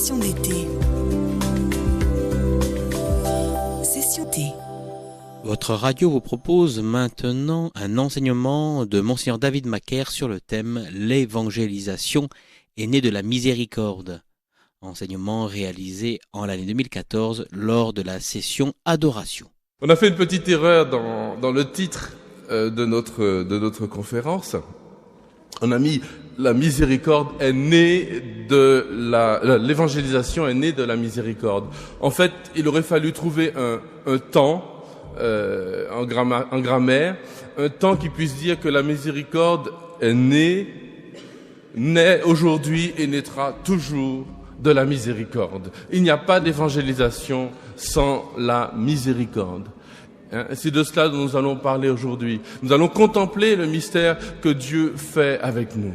Session d'été. Session thé. Votre radio vous propose maintenant un enseignement de Monseigneur David Macaire sur le thème « L'évangélisation est née de la miséricorde ». Enseignement réalisé en l'année 2014 lors de la session Adoration. On a fait une petite erreur dans le titre de notre conférence. On a mis « La miséricorde est née de l'évangélisation est née de la miséricorde ». En fait, il aurait fallu trouver un temps en grammaire, un temps qui puisse dire que la miséricorde est naît aujourd'hui et naîtra toujours de la miséricorde. Il n'y a pas d'évangélisation sans la miséricorde. C'est de cela dont nous allons parler aujourd'hui. Nous allons contempler le mystère que Dieu fait avec nous.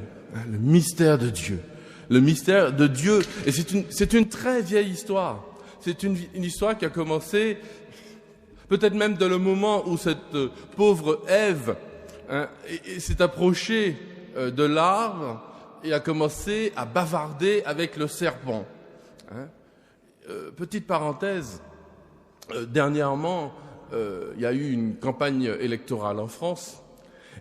Le mystère de Dieu. Le mystère de Dieu. Et c'est une très vieille histoire. C'est une histoire qui a commencé peut-être même dans le moment où cette pauvre Ève s'est approchée de l'arbre et a commencé à bavarder avec le serpent. Petite parenthèse, dernièrement, il y a eu une campagne électorale en France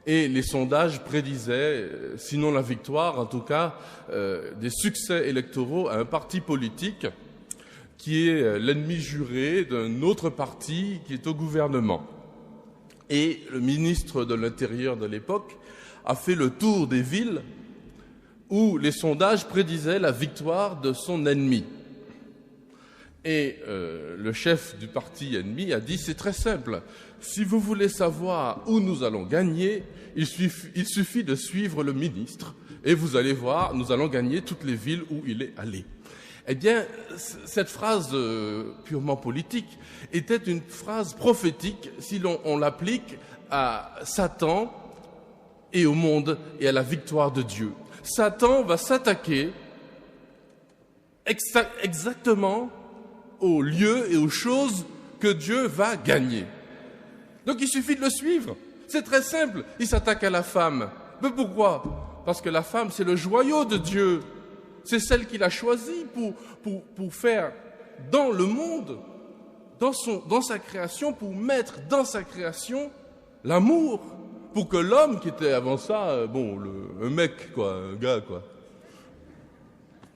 et les sondages prédisaient, sinon la victoire, en tout cas, des succès électoraux à un parti politique qui est l'ennemi juré d'un autre parti qui est au gouvernement. Et le ministre de l'Intérieur de l'époque a fait le tour des villes où les sondages prédisaient la victoire de son ennemi. Et le chef du parti ennemi a dit « C'est très simple, si vous voulez savoir où nous allons gagner, il suffit de suivre le ministre et vous allez voir, nous allons gagner toutes les villes où il est allé. » Eh bien, cette phrase purement politique était une phrase prophétique si on l'applique à Satan et au monde et à la victoire de Dieu. Satan va s'attaquer exactement aux lieux et aux choses que Dieu va gagner. Donc il suffit de le suivre. C'est très simple. Il s'attaque à la femme. Mais pourquoi ? Parce que la femme, c'est le joyau de Dieu. C'est celle qu'il a choisie pour faire dans le monde, dans sa création, pour mettre dans sa création l'amour. Pour que l'homme qui était avant ça, un mec, quoi, un gars, quoi.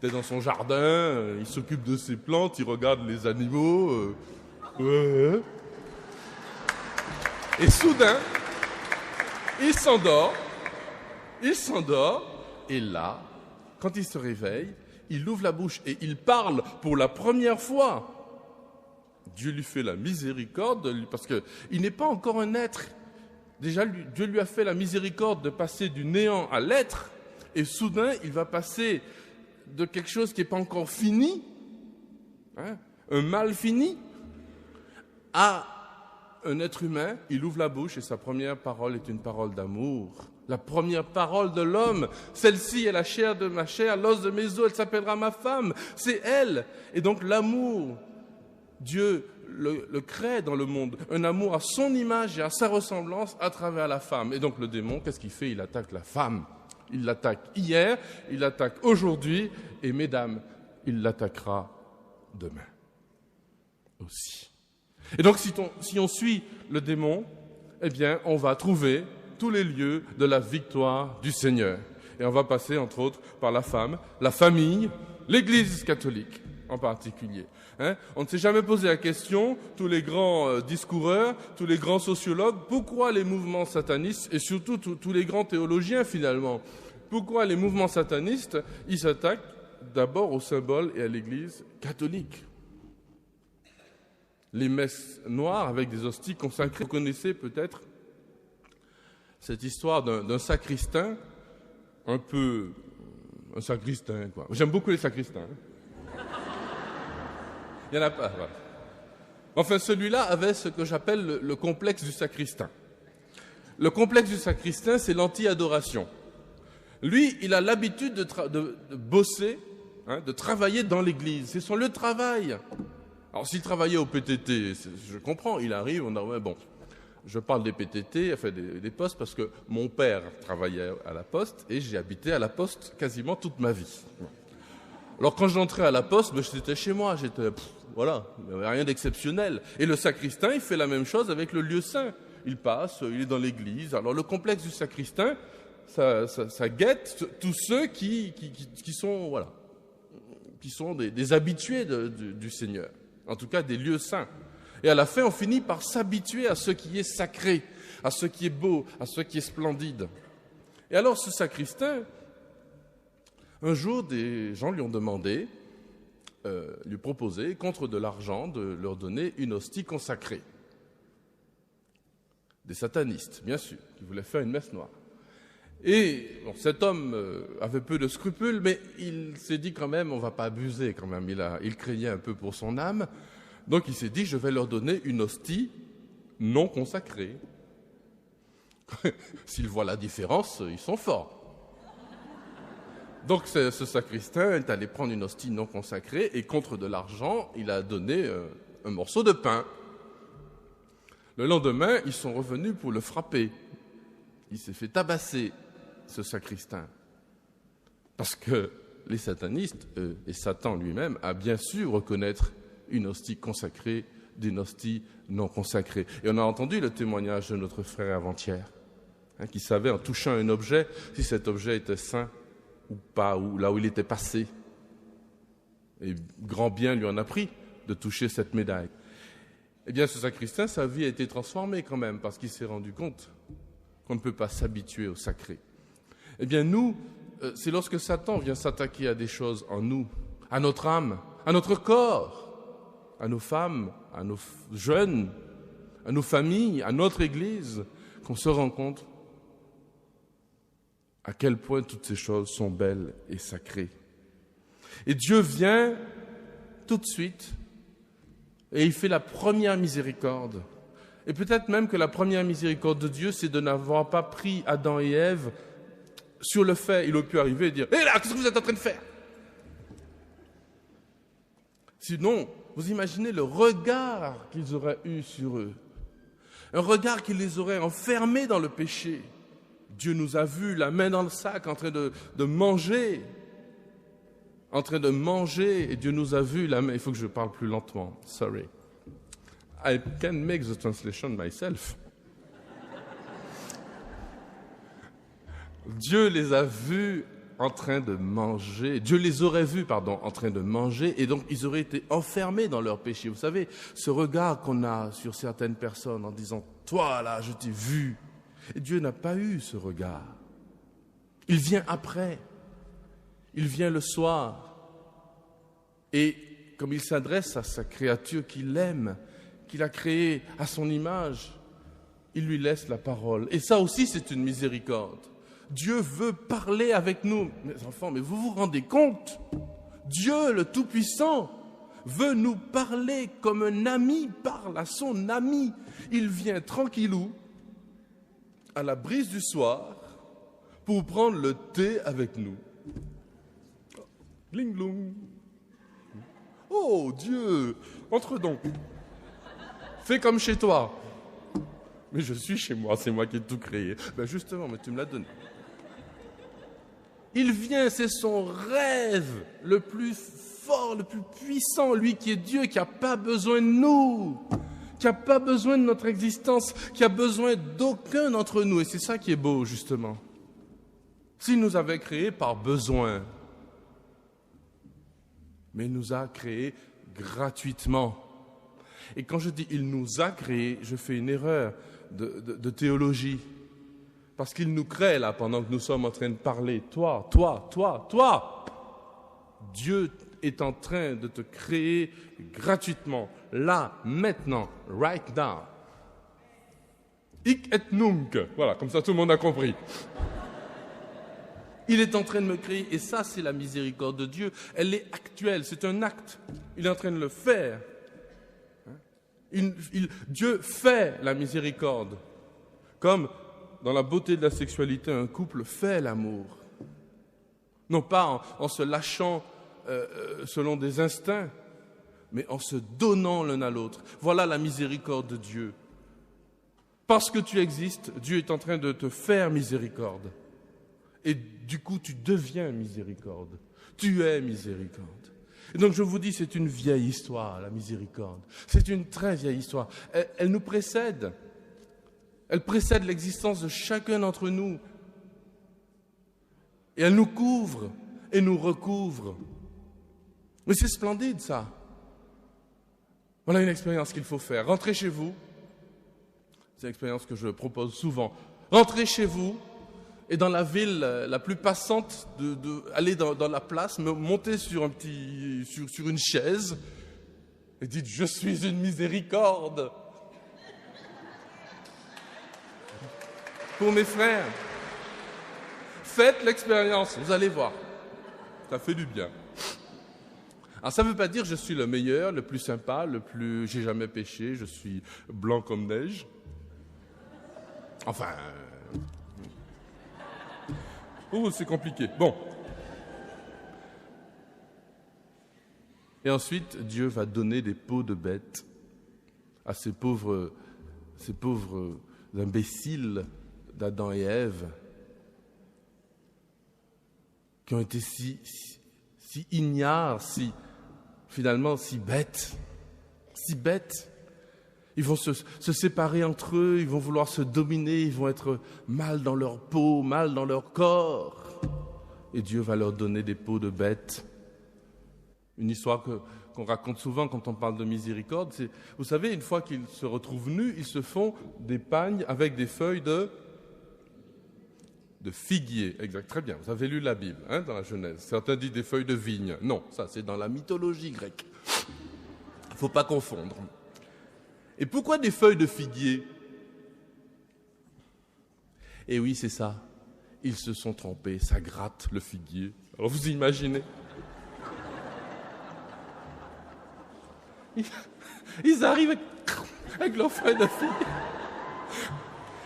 Il est dans son jardin, il s'occupe de ses plantes, il regarde les animaux. Et soudain, il s'endort, et là, quand il se réveille, il ouvre la bouche et il parle pour la première fois. Dieu lui fait la miséricorde, parce qu'il n'est pas encore un être. Déjà, Dieu lui a fait la miséricorde de passer du néant à l'être, et soudain, il va passer de quelque chose qui n'est pas encore fini, un mal fini, à un être humain. Il ouvre la bouche et sa première parole est une parole d'amour. La première parole de l'homme, celle-ci est la chair de ma chair, l'os de mes os, elle s'appellera ma femme. C'est elle. Et donc l'amour, Dieu le crée dans le monde, un amour à son image et à sa ressemblance à travers la femme. Et donc le démon, qu'est-ce qu'il fait ? Il attaque la femme. Il l'attaque hier, il l'attaque aujourd'hui, et mesdames, il l'attaquera demain aussi. Et donc si on suit le démon, eh bien on va trouver tous les lieux de la victoire du Seigneur. Et on va passer, entre autres, par la femme, la famille, l'Église catholique en particulier. On ne s'est jamais posé la question, tous les grands discoureurs, tous les grands sociologues, pourquoi les mouvements satanistes, et surtout tous les grands théologiens finalement, pourquoi les mouvements satanistes, ils s'attaquent d'abord au symbole et à l'Église catholique. Les messes noires avec des hosties consacrées, vous connaissez peut-être cette histoire d'un sacristain, un sacristain, quoi. J'aime beaucoup les sacristains. Il n'y en a pas. Voilà. Enfin, celui-là avait ce que j'appelle le complexe du sacristain. Le complexe du sacristain, c'est l'anti-adoration. Lui, il a l'habitude de bosser, de travailler dans l'église. C'est son lieu de travail. Alors, s'il travaillait au PTT, je comprends, il arrive, je parle des PTT, enfin des postes, parce que mon père travaillait à la poste et j'ai habité à la poste quasiment toute ma vie. Alors quand j'entrais à la poste, j'étais chez moi, voilà, il n'y avait rien d'exceptionnel. Et le sacristain, il fait la même chose avec le lieu saint. Il passe, il est dans l'église. Alors le complexe du sacristain, ça guette tous ceux qui sont, voilà, qui sont des habitués du Seigneur, en tout cas des lieux saints. Et à la fin, on finit par s'habituer à ce qui est sacré, à ce qui est beau, à ce qui est splendide. Et alors ce sacristain, un jour, des gens lui ont demandé, lui proposer, contre de l'argent, de leur donner une hostie consacrée. Des satanistes, bien sûr, qui voulaient faire une messe noire. Et bon, cet homme avait peu de scrupules, mais il s'est dit quand même, on ne va pas abuser quand même, il craignait un peu pour son âme. Donc il s'est dit, je vais leur donner une hostie non consacrée. S'ils voient la différence, ils sont forts. Donc ce sacristain est allé prendre une hostie non consacrée et contre de l'argent, il a donné un morceau de pain. Le lendemain, ils sont revenus pour le frapper. Il s'est fait tabasser, ce sacristain. Parce que les satanistes, et Satan lui-même, a bien su reconnaître une hostie consacrée d'une hostie non consacrée. Et on a entendu le témoignage de notre frère avant-hier, qui savait en touchant un objet si cet objet était saint ou pas, ou là où il était passé. Et grand bien lui en a pris de toucher cette médaille. Eh bien, ce sacristain, sa vie a été transformée quand même, parce qu'il s'est rendu compte qu'on ne peut pas s'habituer au sacré. Eh bien, nous, c'est lorsque Satan vient s'attaquer à des choses en nous, à notre âme, à notre corps, à nos femmes, à nos jeunes, à nos familles, à notre Église, qu'on se rend compte à quel point toutes ces choses sont belles et sacrées. Et Dieu vient tout de suite et il fait la première miséricorde. Et peut-être même que la première miséricorde de Dieu, c'est de n'avoir pas pris Adam et Ève sur le fait. Il aurait pu arriver et dire « Hé là, qu'est-ce que vous êtes en train de faire ?» Sinon, vous imaginez le regard qu'ils auraient eu sur eux. Un regard qui les aurait enfermés dans le péché. Dieu nous a vus, la main dans le sac, en train de manger. En train de manger, et Dieu nous a vus, la main. Il faut que je parle plus lentement. Sorry. I can make the translation myself. Dieu les a vus en train de manger. Dieu les aurait vus, en train de manger, et donc ils auraient été enfermés dans leur péché. Vous savez, ce regard qu'on a sur certaines personnes en disant « Toi, là, je t'ai vu ». Et Dieu n'a pas eu ce regard. Il vient après. Il vient le soir. Et comme il s'adresse à sa créature qu'il aime, qu'il a créée à son image, il lui laisse la parole. Et ça aussi, c'est une miséricorde. Dieu veut parler avec nous. Mes enfants, mais vous vous rendez compte? Dieu, le Tout-Puissant, veut nous parler comme un ami parle à son ami. Il vient tranquillou, à la brise du soir, pour prendre le thé avec nous. Bling blong. Oh Dieu, entre donc. Fais comme chez toi. Mais je suis chez moi, c'est moi qui ai tout créé. Ben justement, mais tu me l'as donné. Il vient, c'est son rêve le plus fort, le plus puissant, lui qui est Dieu, qui n'a pas besoin de nous, qui n'a pas besoin de notre existence, qui a besoin d'aucun d'entre nous. Et c'est ça qui est beau, justement. S'il nous avait créés par besoin, mais il nous a créés gratuitement. Et quand je dis « il nous a créés », je fais une erreur de théologie. Parce qu'il nous crée, là, pendant que nous sommes en train de parler. Toi, toi, toi, toi. Dieu est en train de te créer gratuitement, là, maintenant, right now. Hic et nunc. Voilà, comme ça tout le monde a compris. Il est en train de me créer, et ça, c'est la miséricorde de Dieu. Elle est actuelle, c'est un acte. Il est en train de le faire. Dieu fait la miséricorde. Comme dans la beauté de la sexualité, un couple fait l'amour. Non pas en se lâchant selon des instincts, mais en se donnant l'un à l'autre. Voilà la miséricorde de Dieu. Parce que tu existes, Dieu est en train de te faire miséricorde. Et du coup, tu deviens miséricorde. Tu es miséricorde. Et donc je vous dis, c'est une vieille histoire, la miséricorde. C'est une très vieille histoire. Elle nous précède. Elle précède l'existence de chacun d'entre nous. Et elle nous couvre et nous recouvre. Mais c'est splendide, ça. Voilà une expérience qu'il faut faire. Rentrez chez vous. C'est une expérience que je propose souvent. Rentrez chez vous et dans la ville la plus passante, aller dans la place, monter sur une chaise et dites « Je suis une miséricorde ». Pour mes frères, faites l'expérience, vous allez voir. Ça fait du bien. Alors ça ne veut pas dire que je suis le meilleur, le plus sympa, j'ai jamais péché, je suis blanc comme neige. Enfin... Oh, c'est compliqué. Bon. Et ensuite, Dieu va donner des peaux de bêtes à ces pauvres imbéciles d'Adam et Ève qui ont été si ignares, finalement si bêtes. Ils vont se séparer entre eux, ils vont vouloir se dominer, ils vont être mal dans leur peau, mal dans leur corps. Et Dieu va leur donner des peaux de bêtes. Une histoire qu'on raconte souvent quand on parle de miséricorde, c'est, vous savez, une fois qu'ils se retrouvent nus, ils se font des pagnes avec des feuilles de figuier. Exact, très bien. Vous avez lu la Bible, dans la Genèse. Certains disent des feuilles de vigne. Non, ça c'est dans la mythologie grecque. Il ne faut pas confondre. Et pourquoi des feuilles de figuier? Eh oui, c'est ça. Ils se sont trompés, ça gratte le figuier. Alors vous imaginez? Ils arrivent avec leurs feuilles de figuier.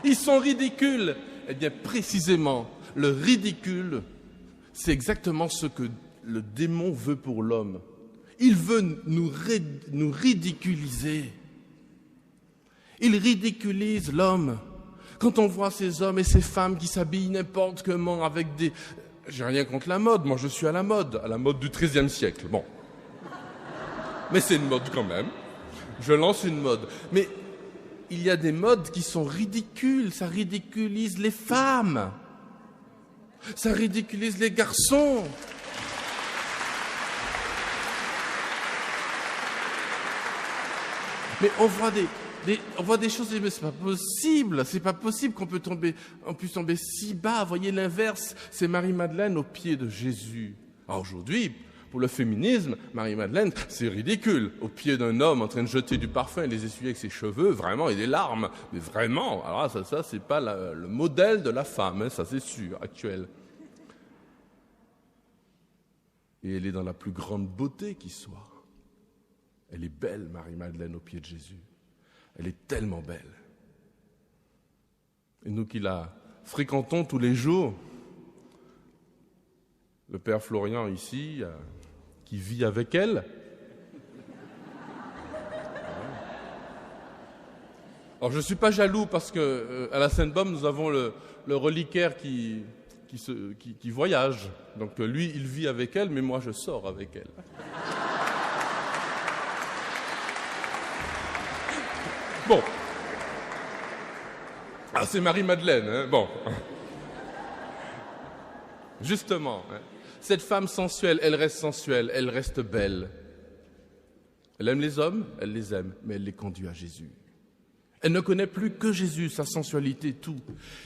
Ils sont ridicules. Eh bien, précisément, le ridicule, c'est exactement ce que le démon veut pour l'homme. Il veut nous ridiculiser. Il ridiculise l'homme. Quand on voit ces hommes et ces femmes qui s'habillent n'importe comment avec des... J'ai rien contre la mode, moi je suis à la mode du XIIIe siècle, bon. Mais c'est une mode quand même. Je lance une mode. Mais il y a des modes qui sont ridicules, ça ridiculise les femmes. Ça ridiculise les garçons. Mais on voit des choses, mais c'est pas possible qu'on puisse tomber si bas. Voyez l'inverse, c'est Marie-Madeleine au pied de Jésus. Alors aujourd'hui, pour le féminisme, Marie-Madeleine, c'est ridicule. Au pied d'un homme en train de jeter du parfum et les essuyer avec ses cheveux, vraiment, et des larmes. Mais vraiment, alors ça c'est pas le modèle de la femme, ça c'est sûr, actuel. Et elle est dans la plus grande beauté qui soit. Elle est belle, Marie-Madeleine, au pied de Jésus. Elle est tellement belle. Et nous qui la fréquentons tous les jours, le père Florian ici, qui vit avec elle. Alors je ne suis pas jaloux parce que à la Sainte-Baume, nous avons le reliquaire qui voyage. Donc lui, il vit avec elle, mais moi, je sors avec elle. Bon. Ah, c'est Marie-Madeleine, hein? Bon. Justement, cette femme sensuelle, elle reste sensuelle, elle reste belle. Elle aime les hommes, elle les aime, mais elle les conduit à Jésus. Elle ne connaît plus que Jésus, sa sensualité, tout.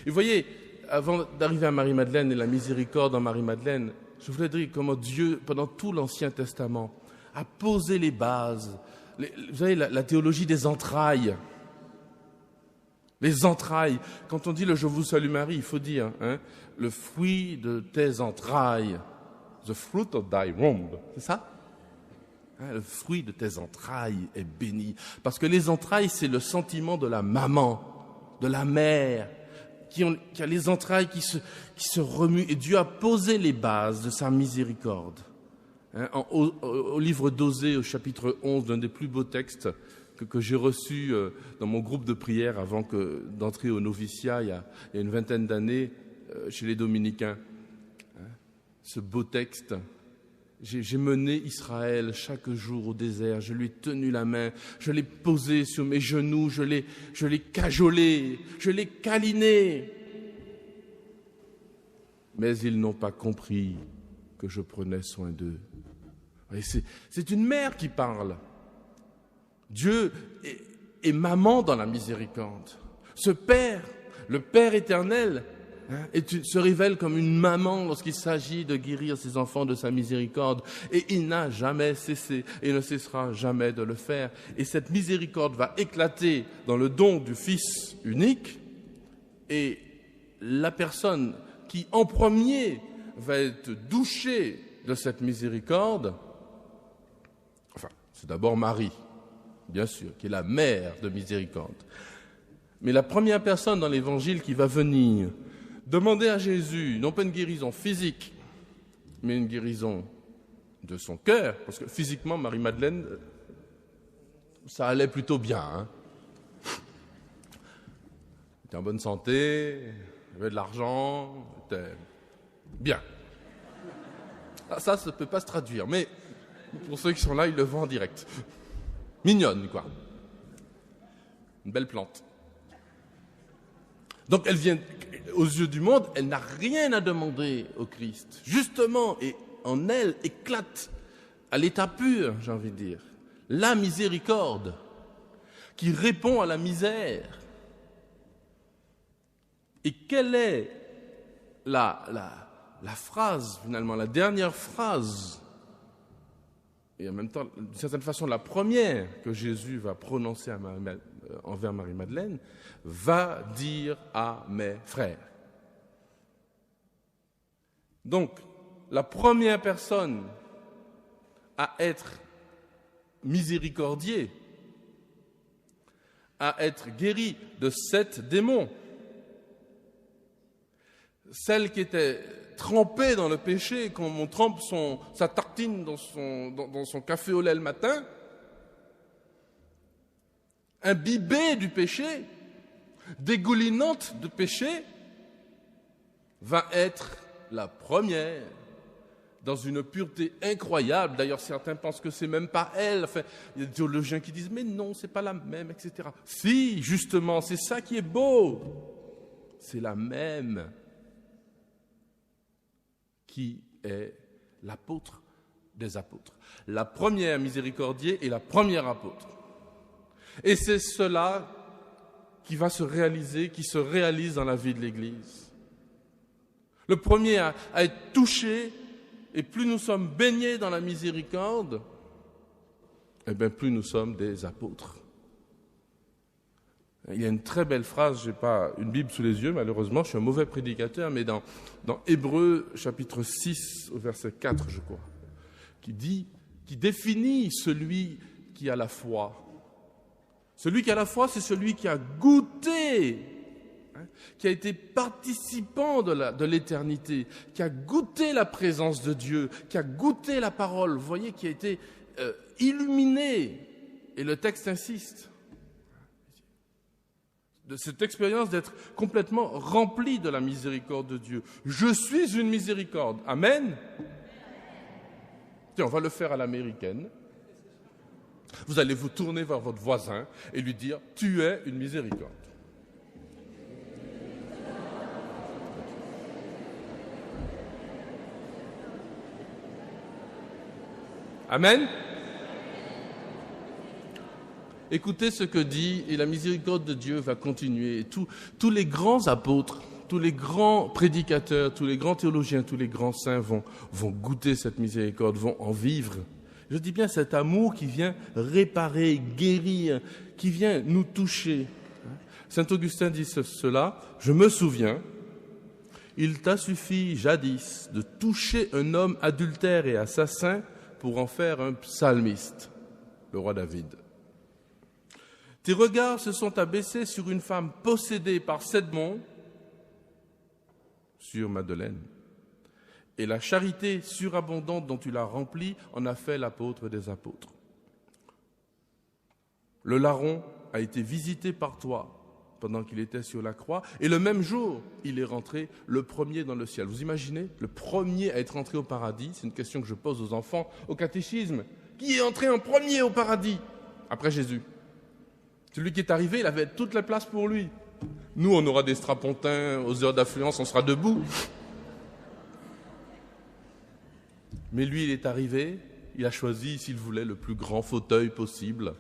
Et vous voyez, avant d'arriver à Marie-Madeleine et la miséricorde en Marie-Madeleine, je voulais dire comment Dieu, pendant tout l'Ancien Testament, a posé les bases. Vous savez, la théologie des entrailles. Les entrailles. Quand on dit le « Je vous salue Marie », il faut dire le fruit de tes entrailles. The fruit of thy womb. C'est ça? Le fruit de tes entrailles est béni. Parce que les entrailles, c'est le sentiment de la maman, de la mère, qui a les entrailles qui se remuent. Et Dieu a posé les bases de sa miséricorde. Au livre d'Osée, au chapitre 11, d'un des plus beaux textes que j'ai reçu dans mon groupe de prière avant d'entrer au noviciat il y a une vingtaine d'années chez les Dominicains. Ce beau texte J'ai mené Israël chaque jour au désert, je lui ai tenu la main, je l'ai posé sur mes genoux, je l'ai cajolé, je l'ai câliné. Mais ils n'ont pas compris que je prenais soin d'eux. Et c'est une mère qui parle. Dieu est maman dans la miséricorde. Ce Père, le Père éternel, se révèle comme une maman lorsqu'il s'agit de guérir ses enfants de sa miséricorde. Et il n'a jamais cessé et ne cessera jamais de le faire. Et cette miséricorde va éclater dans le don du Fils unique. Et la personne qui en premier va être douchée de cette miséricorde, enfin, c'est d'abord Marie, bien sûr, qui est la mère de miséricorde. Mais la première personne dans l'Évangile qui va venir demander à Jésus, non pas une guérison physique, mais une guérison de son cœur, parce que physiquement, Marie-Madeleine, ça allait plutôt bien. Elle était en bonne santé, elle avait de l'argent, elle était bien. Ça ne peut pas se traduire, mais pour ceux qui sont là, ils le voient en direct. Mignonne, quoi. Une belle plante. Donc elle vient, aux yeux du monde, elle n'a rien à demander au Christ. Justement, et en elle éclate, à l'état pur, j'ai envie de dire, la miséricorde qui répond à la misère. Et quelle est la phrase, finalement, la dernière phrase, et en même temps, d'une certaine façon, la première que Jésus va prononcer envers Marie-Madeleine, va dire à mes frères. Donc, la première personne à être miséricordiée, à être guérie de 7 démons, celle qui était trempée dans le péché, quand on trempe sa tartine dans son café au lait le matin, imbibée du péché, dégoulinante de péché, va être la première dans une pureté incroyable. D'ailleurs, certains pensent que c'est même pas elle. Enfin, il y a des théologiens qui disent « mais non, c'est pas la même, etc. » Si, justement, c'est ça qui est beau. C'est la même qui est l'apôtre des apôtres. La première miséricordiée et la première apôtre. Et c'est cela qui va se réaliser, qui se réalise dans la vie de l'Église. Le premier à être touché, et plus nous sommes baignés dans la miséricorde, eh bien plus nous sommes des apôtres. Il y a une très belle phrase, je n'ai pas une Bible sous les yeux, malheureusement, je suis un mauvais prédicateur, mais dans Hébreux, chapitre 6, au verset 4, je crois, qui définit celui qui a la foi. Celui qui a la foi, c'est celui qui a goûté, qui a été participant de l'éternité, qui a goûté la présence de Dieu, qui a goûté la parole, vous voyez, qui a été illuminé. Et le texte insiste de cette expérience d'être complètement rempli de la miséricorde de Dieu. Je suis une miséricorde. Amen. Tiens, on va le faire à l'américaine. Vous allez vous tourner vers votre voisin et lui dire « Tu es une miséricorde ». Amen. Écoutez ce que dit, et la miséricorde de Dieu va continuer. Tous les grands apôtres, tous les grands prédicateurs, tous les grands théologiens, tous les grands saints vont goûter cette miséricorde, vont en vivre. Je dis bien cet amour qui vient réparer, guérir, qui vient nous toucher. Saint Augustin dit cela, « Je me souviens, il t'a suffi jadis de toucher un homme adultère et assassin pour en faire un psalmiste, le roi David. Tes regards se sont abaissés sur une femme possédée par 7 démons, sur Madeleine. Et la charité surabondante dont tu l'as remplie en a fait l'apôtre des apôtres. Le larron a été visité par toi pendant qu'il était sur la croix. Et le même jour, il est rentré le premier dans le ciel. Vous imaginez, le premier à être rentré au paradis, c'est une question que je pose aux enfants au catéchisme. Qui est entré en premier au paradis après Jésus? Celui qui est arrivé, il avait toute la place pour lui. Nous, on aura des strapontins aux heures d'affluence, on sera debout. Mais lui, il est arrivé, il a choisi, s'il voulait, le plus grand fauteuil possible.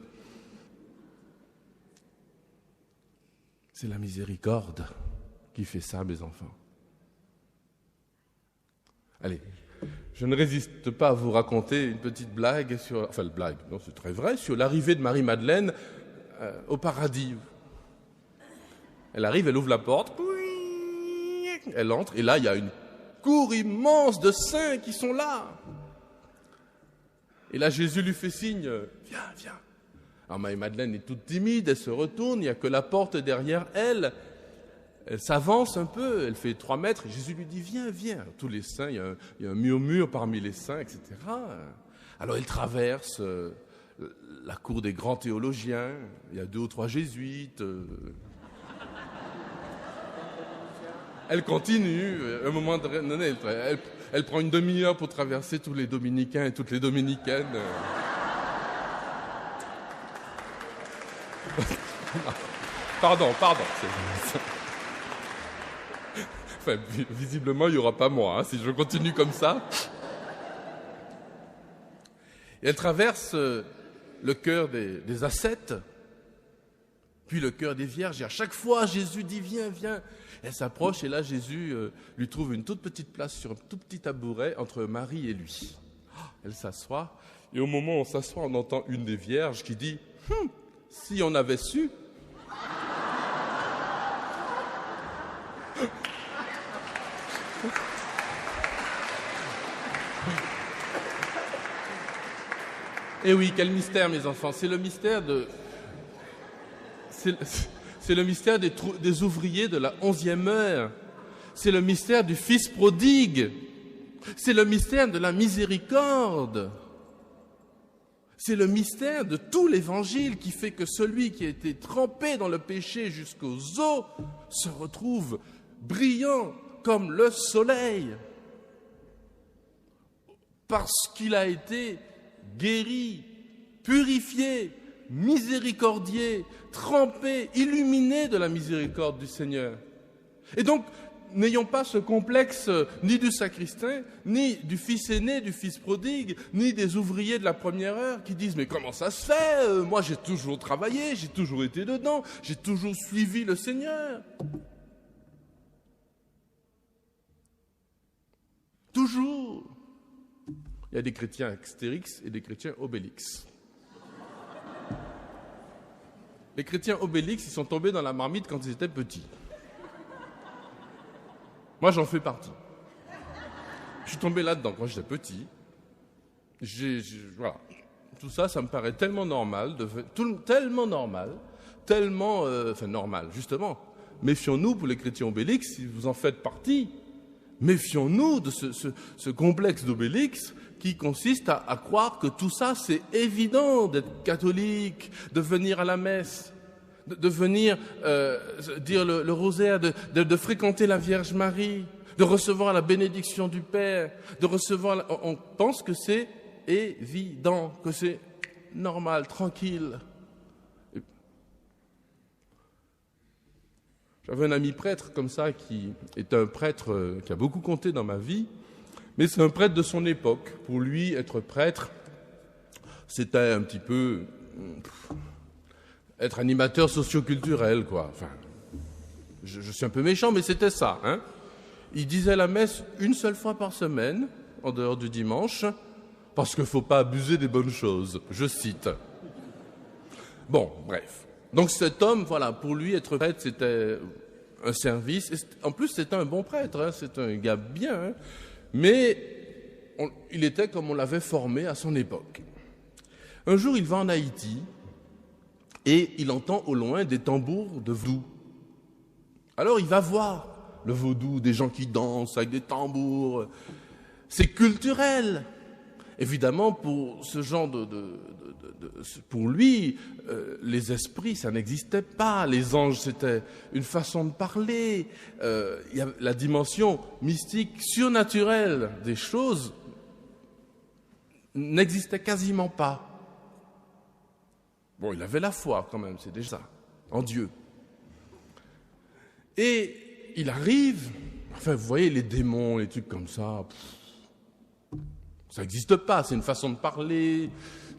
C'est la miséricorde qui fait ça, mes enfants. Allez, je ne résiste pas à vous raconter une petite blague sur... Enfin, le blague, non, c'est très vrai, sur l'arrivée de Marie-Madeleine au paradis. Elle arrive, elle ouvre la porte, elle entre, et là, il y a une cour immense de saints qui sont là. Et là, Jésus lui fait signe, viens, viens. Alors Marie-Madeleine est toute timide, elle se retourne, il n'y a que la porte derrière elle. Elle s'avance un peu, elle fait 3 mètres, et Jésus lui dit, viens, viens. Tous les saints, il y a un murmure parmi les saints, etc. Alors elle traverse la cour des grands théologiens, il y a 2 ou 3 jésuites. Elle continue, à un moment donné, elle prend une demi-heure pour traverser tous les dominicains et toutes les dominicaines. Pardon. Enfin, visiblement, il n'y aura pas moi, hein, si je continue comme ça. Et elle traverse le cœur des ascètes, puis le cœur des vierges. Et à chaque fois, Jésus dit, viens, viens. Elle s'approche et là, Jésus lui trouve une toute petite place sur un tout petit tabouret entre Marie et lui. Elle s'assoit et au moment où on s'assoit, on entend une des vierges qui dit « Si on avait su !» Et oui, quel mystère, mes enfants. C'est le mystère C'est le mystère des ouvriers de la 11e heure. C'est le mystère du Fils prodigue. C'est le mystère de la miséricorde. C'est le mystère de tout l'Évangile qui fait que celui qui a été trempé dans le péché jusqu'aux os se retrouve brillant comme le soleil. Parce qu'il a été guéri, purifié, miséricordier, trempé, illuminé de la miséricorde du Seigneur. Et donc, n'ayons pas ce complexe ni du sacristain, ni du fils aîné, du fils prodigue, ni des ouvriers de la première heure qui disent « Mais comment ça se fait? Moi, j'ai toujours travaillé, j'ai toujours été dedans, j'ai toujours suivi le Seigneur. » Toujours. Il y a des chrétiens Astérix et des chrétiens Obélix. Les chrétiens Obélix, ils sont tombés dans la marmite quand ils étaient petits. Moi, j'en fais partie. Je suis tombé là-dedans quand j'étais petit. Voilà. Tout ça, ça me paraît tellement normal, normal, justement. Méfions-nous pour les chrétiens Obélix, si vous en faites partie. Méfions-nous de ce complexe d'Obélix qui consiste à croire que tout ça, c'est évident d'être catholique, de venir à la messe, de venir dire le rosaire, de fréquenter la Vierge Marie, de recevoir la bénédiction du Père, de recevoir... On pense que c'est évident, que c'est normal, tranquille. J'avais un ami prêtre comme ça qui est un prêtre qui a beaucoup compté dans ma vie, mais c'est un prêtre de son époque. Pour lui, être prêtre, c'était un petit peu être animateur socioculturel, quoi. Enfin, je suis un peu méchant, mais c'était ça, hein. Il disait la messe une seule fois par semaine, en dehors du dimanche, parce qu'il ne faut pas abuser des bonnes choses. Je cite. Bon, bref. Donc cet homme, voilà, pour lui, être prêtre, c'était un service. Et en plus, c'était un bon prêtre, hein, c'est un gars bien. Hein, mais il était comme on l'avait formé à son époque. Un jour, il va en Haïti et il entend au loin des tambours de vaudou. Alors, il va voir le vaudou, des gens qui dansent avec des tambours. C'est culturel. Évidemment, pour ce genre pour lui, les esprits, ça n'existait pas. Les anges, c'était une façon de parler. Il y a la dimension mystique, surnaturelle des choses n'existait quasiment pas. Bon, il avait la foi quand même, c'est déjà ça, en Dieu. Et il arrive, enfin, vous voyez, les démons, les trucs comme ça, ça n'existe pas, c'est une façon de parler,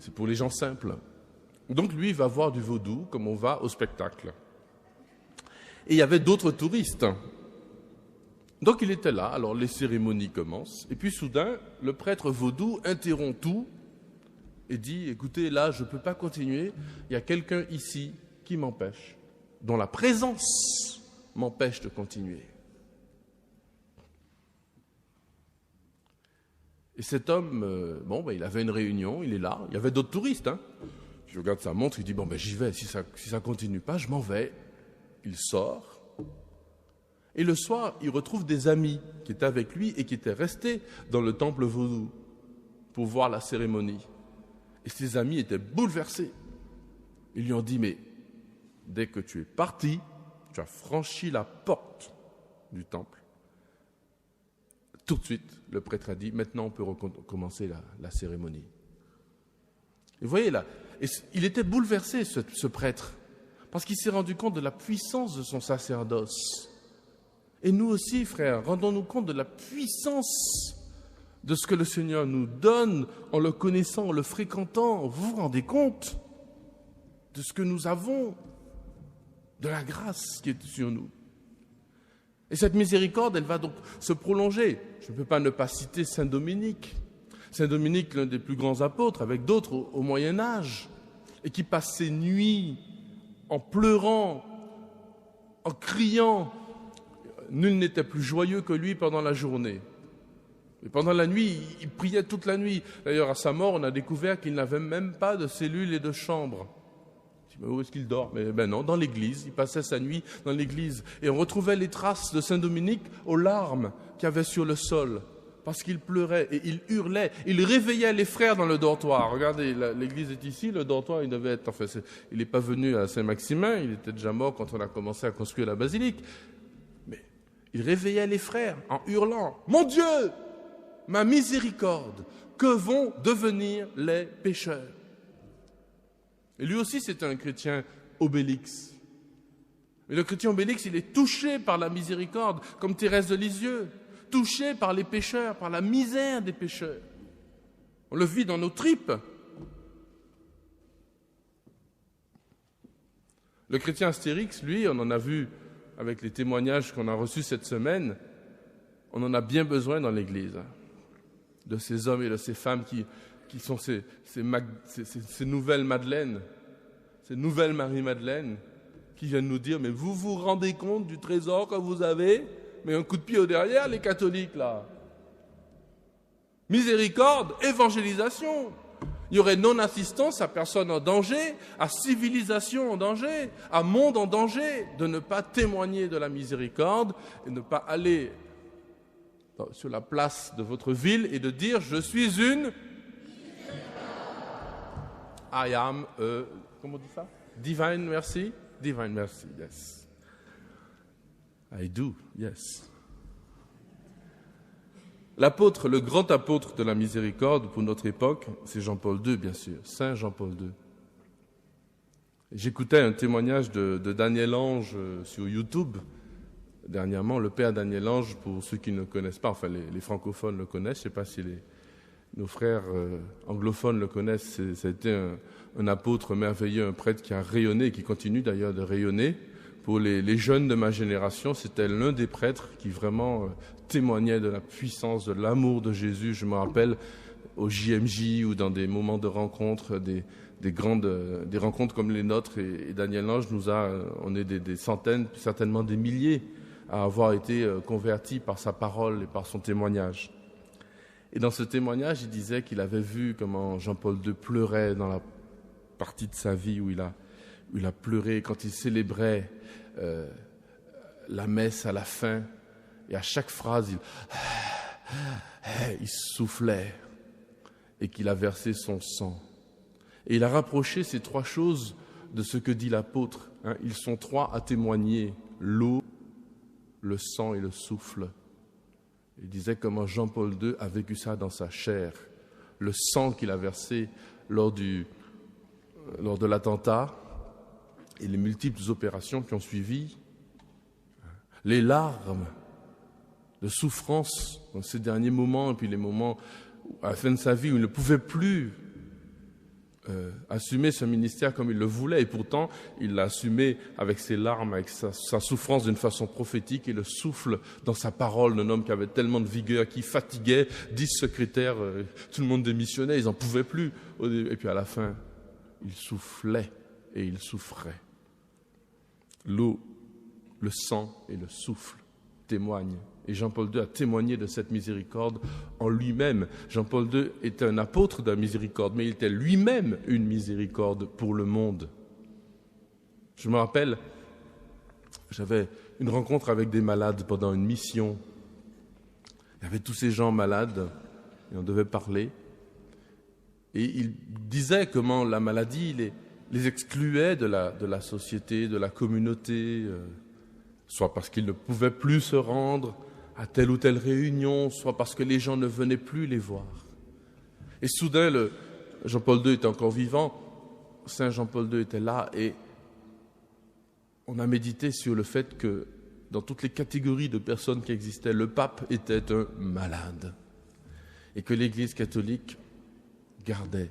c'est pour les gens simples. Donc lui, il va voir du vaudou, comme on va au spectacle. Et il y avait d'autres touristes. Donc il était là, alors les cérémonies commencent, et puis soudain, le prêtre vaudou interrompt tout, et dit, écoutez, là, je ne peux pas continuer, il y a quelqu'un ici qui m'empêche, dont la présence m'empêche de continuer. Et cet homme, il avait une réunion, il est là, il y avait d'autres touristes. Je regarde sa montre, il dit, j'y vais, si ça continue pas, je m'en vais. Il sort, et le soir, il retrouve des amis qui étaient avec lui et qui étaient restés dans le temple vaudou pour voir la cérémonie. Et ses amis étaient bouleversés. Ils lui ont dit, mais dès que tu es parti, tu as franchi la porte du temple. Tout de suite, le prêtre a dit, maintenant on peut recommencer la cérémonie. Et vous voyez là, il était bouleversé ce prêtre, parce qu'il s'est rendu compte de la puissance de son sacerdoce. Et nous aussi, frères, rendons-nous compte de la puissance de ce que le Seigneur nous donne en le connaissant, en le fréquentant. Vous vous rendez compte de ce que nous avons, de la grâce qui est sur nous. Et cette miséricorde, elle va donc se prolonger. Je ne peux pas ne pas citer Saint Dominique. Saint Dominique, l'un des plus grands apôtres, avec d'autres au Moyen Âge, et qui passe ses nuits en pleurant, en criant. Nul n'était plus joyeux que lui pendant la journée. Et pendant la nuit, il priait toute la nuit. D'ailleurs, à sa mort, on a découvert qu'il n'avait même pas de cellules et de chambres. Mais où est-ce qu'il dort? Mais non, dans l'église. Il passait sa nuit dans l'église. Et on retrouvait les traces de Saint Dominique aux larmes qu'il y avait sur le sol. Parce qu'il pleurait et il hurlait. Il réveillait les frères dans le dortoir. Regardez, l'église est ici, le dortoir, il devait être... Enfin, il n'est pas venu à Saint-Maximin, il était déjà mort quand on a commencé à construire la basilique. Mais il réveillait les frères en hurlant. « Mon Dieu, ma miséricorde, que vont devenir les pécheurs ?» Et lui aussi, c'était un chrétien obélix. Mais le chrétien obélix, il est touché par la miséricorde, comme Thérèse de Lisieux, touché par les pécheurs, par la misère des pécheurs. On le vit dans nos tripes. Le chrétien Astérix, lui, on en a vu avec les témoignages qu'on a reçus cette semaine, on en a bien besoin dans l'Église, de ces hommes et de ces femmes qui sont ces nouvelles Madeleines, ces nouvelles Marie-Madeleine, qui viennent nous dire, mais vous vous rendez compte du trésor que vous avez? Mais un coup de pied au derrière, les catholiques, là. Miséricorde, évangélisation. Il y aurait non-assistance à personne en danger, à civilisation en danger, à monde en danger, de ne pas témoigner de la miséricorde et ne pas aller sur la place de votre ville et de dire « Je suis une... I am... comment on dit ça? Divine mercy? Divine mercy, yes. I do, yes. » L'apôtre, le grand apôtre de la miséricorde pour notre époque, c'est Jean-Paul II, bien sûr, Saint Jean-Paul II. J'écoutais un témoignage de Daniel Ange sur YouTube dernièrement. Le père Daniel Ange, pour ceux qui ne le connaissent pas, enfin les francophones le connaissent, je ne sais pas si nos frères anglophones le connaissent, ça a été un apôtre merveilleux, un prêtre qui a rayonné et qui continue d'ailleurs de rayonner. Pour les jeunes de ma génération, c'était l'un des prêtres qui vraiment témoignait de la puissance, de l'amour de Jésus. Je me rappelle au JMJ ou dans des moments de rencontres, des rencontres comme les nôtres. Et Daniel Ange on est des centaines, certainement des milliers, à avoir été convertis par sa parole et par son témoignage. Et dans ce témoignage, il disait qu'il avait vu comment Jean-Paul II pleurait dans la partie de sa vie où il a pleuré quand il célébrait la messe à la fin, et à chaque phrase, il soufflait, et qu'il a versé son sang. Et il a rapproché ces trois choses de ce que dit l'apôtre. Ils sont trois à témoigner, l'eau, le sang et le souffle. Il disait comment Jean-Paul II a vécu ça dans sa chair. Le sang qu'il a versé lors de l'attentat et les multiples opérations qui ont suivi, les larmes de souffrance dans ces derniers moments, et puis les moments à la fin de sa vie où il ne pouvait plus assumer ce ministère comme il le voulait, et pourtant il l'a assumé avec ses larmes, avec sa souffrance d'une façon prophétique, et le souffle dans sa parole d'un homme qui avait tellement de vigueur, qui fatiguait 10 secrétaires, tout le monde démissionnait, ils n'en pouvaient plus, et puis à la fin il soufflait et il souffrait. L'eau, le sang et le souffle témoignent. Et Jean-Paul II a témoigné de cette miséricorde en lui-même. Jean-Paul II était un apôtre de la miséricorde, mais il était lui-même une miséricorde pour le monde. Je me rappelle, j'avais une rencontre avec des malades pendant une mission. Il y avait tous ces gens malades, et on devait parler. Et il disait comment la maladie les excluait de la société, de la communauté, soit parce qu'ils ne pouvaient plus se rendre à telle ou telle réunion, soit parce que les gens ne venaient plus les voir. Et soudain, Jean-Paul II était encore vivant, Saint Jean-Paul II était là, et on a médité sur le fait que dans toutes les catégories de personnes qui existaient, le pape était un malade, et que l'Église catholique gardait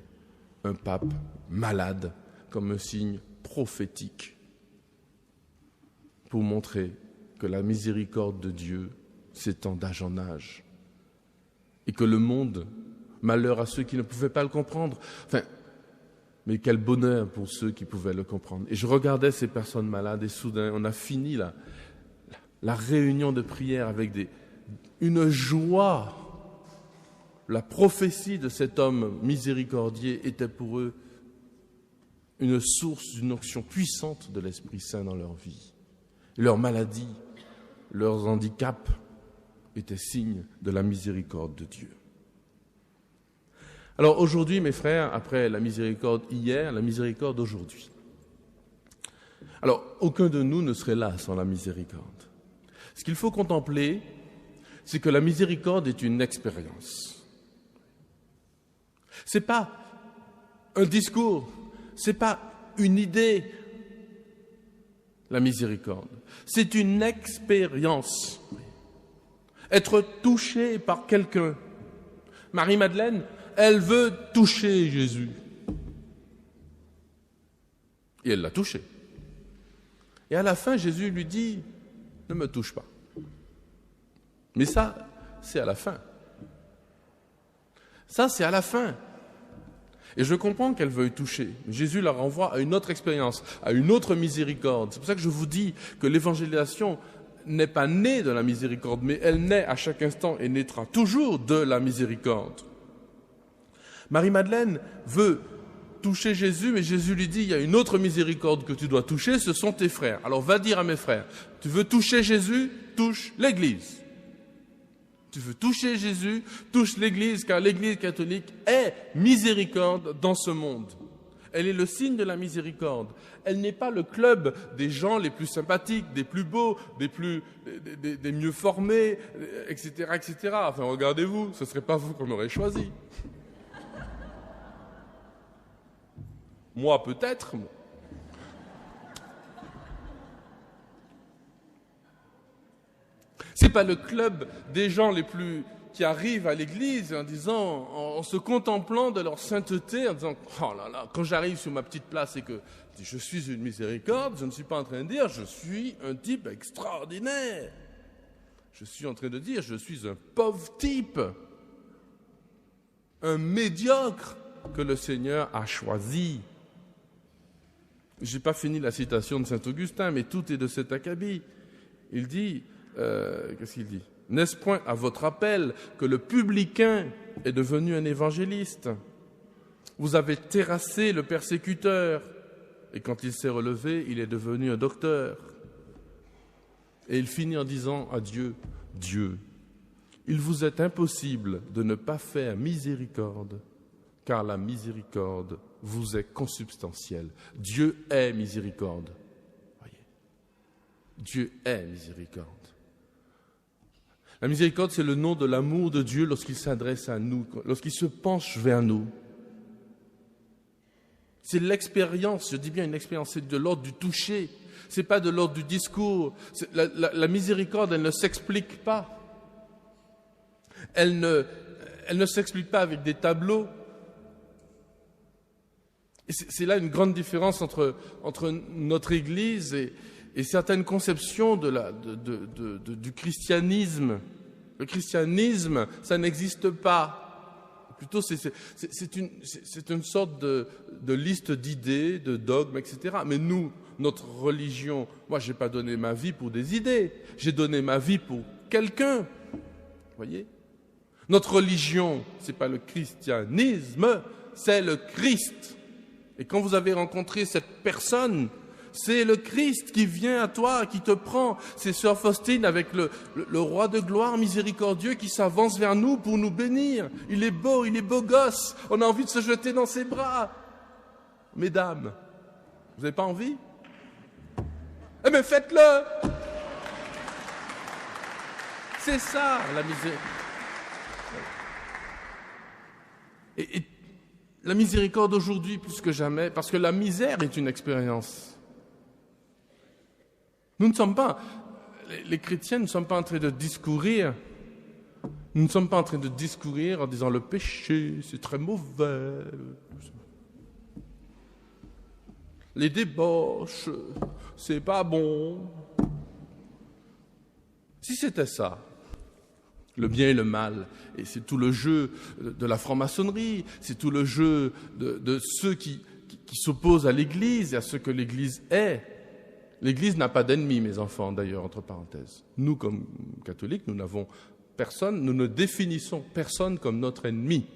un pape malade comme un signe prophétique pour montrer que la miséricorde de Dieu s'étend d'âge en âge et que le monde, malheur à ceux qui ne pouvaient pas le comprendre, mais quel bonheur pour ceux qui pouvaient le comprendre. Et je regardais ces personnes malades et soudain, on a fini la réunion de prière avec une joie. La prophétie de cet homme miséricordieux était pour eux une source d'une onction puissante de l'Esprit Saint dans leur vie. Leurs maladies, leurs handicaps étaient signes de la miséricorde de Dieu. Alors aujourd'hui, mes frères, après la miséricorde hier, la miséricorde aujourd'hui. Alors, aucun de nous ne serait là sans la miséricorde. Ce qu'il faut contempler, c'est que la miséricorde est une expérience. Ce n'est pas un discours, ce n'est pas une idée, la miséricorde. C'est une expérience. Être touché par quelqu'un. Marie-Madeleine, elle veut toucher Jésus. Et elle l'a touché. Et à la fin, Jésus lui dit, ne me touche pas. Mais ça, c'est à la fin. Ça, c'est à la fin. Et je comprends qu'elle veuille toucher. Jésus la renvoie à une autre expérience, à une autre miséricorde. C'est pour ça que je vous dis que l'évangélisation n'est pas née de la miséricorde, mais elle naît à chaque instant et naîtra toujours de la miséricorde. Marie-Madeleine veut toucher Jésus, mais Jésus lui dit, il y a une autre miséricorde que tu dois toucher, ce sont tes frères. Alors va dire à mes frères, tu veux toucher Jésus, touche l'Église. Tu veux toucher Jésus, touche l'Église, car l'Église catholique est miséricorde dans ce monde. Elle est le signe de la miséricorde. Elle n'est pas le club des gens les plus sympathiques, des plus beaux, des mieux formés, etc., etc. Enfin, regardez-vous, ce ne serait pas vous qu'on aurait choisi. Moi, peut-être. C'est pas le club des gens les plus qui arrivent à l'église en disant, en se contemplant de leur sainteté, en disant, oh là là, quand j'arrive sur ma petite place et que je suis une miséricorde, je ne suis pas en train de dire, je suis un type extraordinaire. Je suis en train de dire, je suis un pauvre type, un médiocre que le Seigneur a choisi. Je n'ai pas fini la citation de saint Augustin, mais tout est de cet acabit. Il dit, qu'est-ce qu'il dit ? N'est-ce point à votre appel que le publicain est devenu un évangéliste ? Vous avez terrassé le persécuteur, et quand il s'est relevé, il est devenu un docteur. Et il finit en disant à Dieu, Dieu, il vous est impossible de ne pas faire miséricorde car la miséricorde vous est consubstantielle. Dieu est miséricorde. Voyez. Dieu est miséricorde. La miséricorde, c'est le nom de l'amour de Dieu lorsqu'il s'adresse à nous, lorsqu'il se penche vers nous. C'est l'expérience, je dis bien une expérience, c'est de l'ordre du toucher, c'est pas de l'ordre du discours. La miséricorde, elle ne s'explique pas. Elle ne s'explique pas avec des tableaux. Et c'est là une grande différence entre notre Église et certaines conceptions du christianisme. Le christianisme, ça n'existe pas. Plutôt, c'est une sorte de liste d'idées, de dogmes, etc. Mais nous, notre religion, moi, je n'ai pas donné ma vie pour des idées. J'ai donné ma vie pour quelqu'un. Voyez ? Notre religion, ce n'est pas le christianisme, c'est le Christ. Et quand vous avez rencontré cette personne, c'est le Christ qui vient à toi, qui te prend. C'est Sœur Faustine avec le roi de gloire miséricordieux qui s'avance vers nous pour nous bénir. Il est beau gosse. On a envie de se jeter dans ses bras. Mesdames, vous n'avez pas envie? Eh bien, faites-le! C'est ça, la miséricorde. Et la miséricorde aujourd'hui, plus que jamais, parce que la misère est une expérience. Nous ne sommes pas, les chrétiens ne sommes pas en train de discourir. Nous ne sommes pas en train de discourir en disant le péché, c'est très mauvais. Les débauches, c'est pas bon. Si c'était ça, le bien et le mal, et c'est tout le jeu de la franc-maçonnerie, c'est tout le jeu de ceux qui s'opposent à l'Église et à ce que l'Église est. L'Église n'a pas d'ennemis, mes enfants, d'ailleurs, entre parenthèses. Nous, comme catholiques, nous n'avons personne, nous ne définissons personne comme notre ennemi.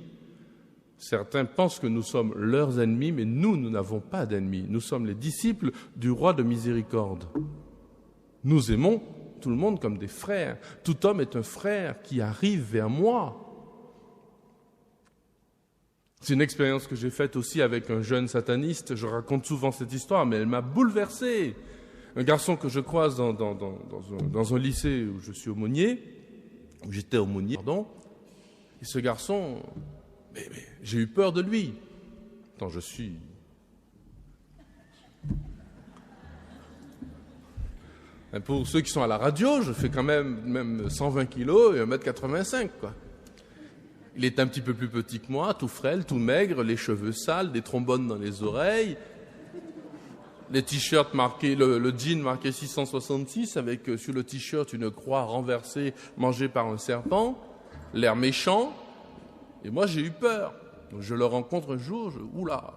Certains pensent que nous sommes leurs ennemis, mais nous n'avons pas d'ennemis. Nous sommes les disciples du roi de miséricorde. Nous aimons tout le monde comme des frères. Tout homme est un frère qui arrive vers moi. C'est une expérience que j'ai faite aussi avec un jeune sataniste. Je raconte souvent cette histoire, mais elle m'a bouleversé. Un garçon que je croise dans un lycée où je suis aumônier, où j'étais aumônier, pardon. Et ce garçon, mais j'ai eu peur de lui. Attends, je suis... Et pour ceux qui sont à la radio, je fais quand même 120 kilos et 1m85, quoi. Il est un petit peu plus petit que moi, tout frêle, tout maigre, les cheveux sales, des trombones dans les oreilles, les t-shirts marqués, le jean marqué 666 avec sur le t-shirt une croix renversée mangée par un serpent, l'air méchant. Et moi, j'ai eu peur. Donc, je le rencontre un jour, oula.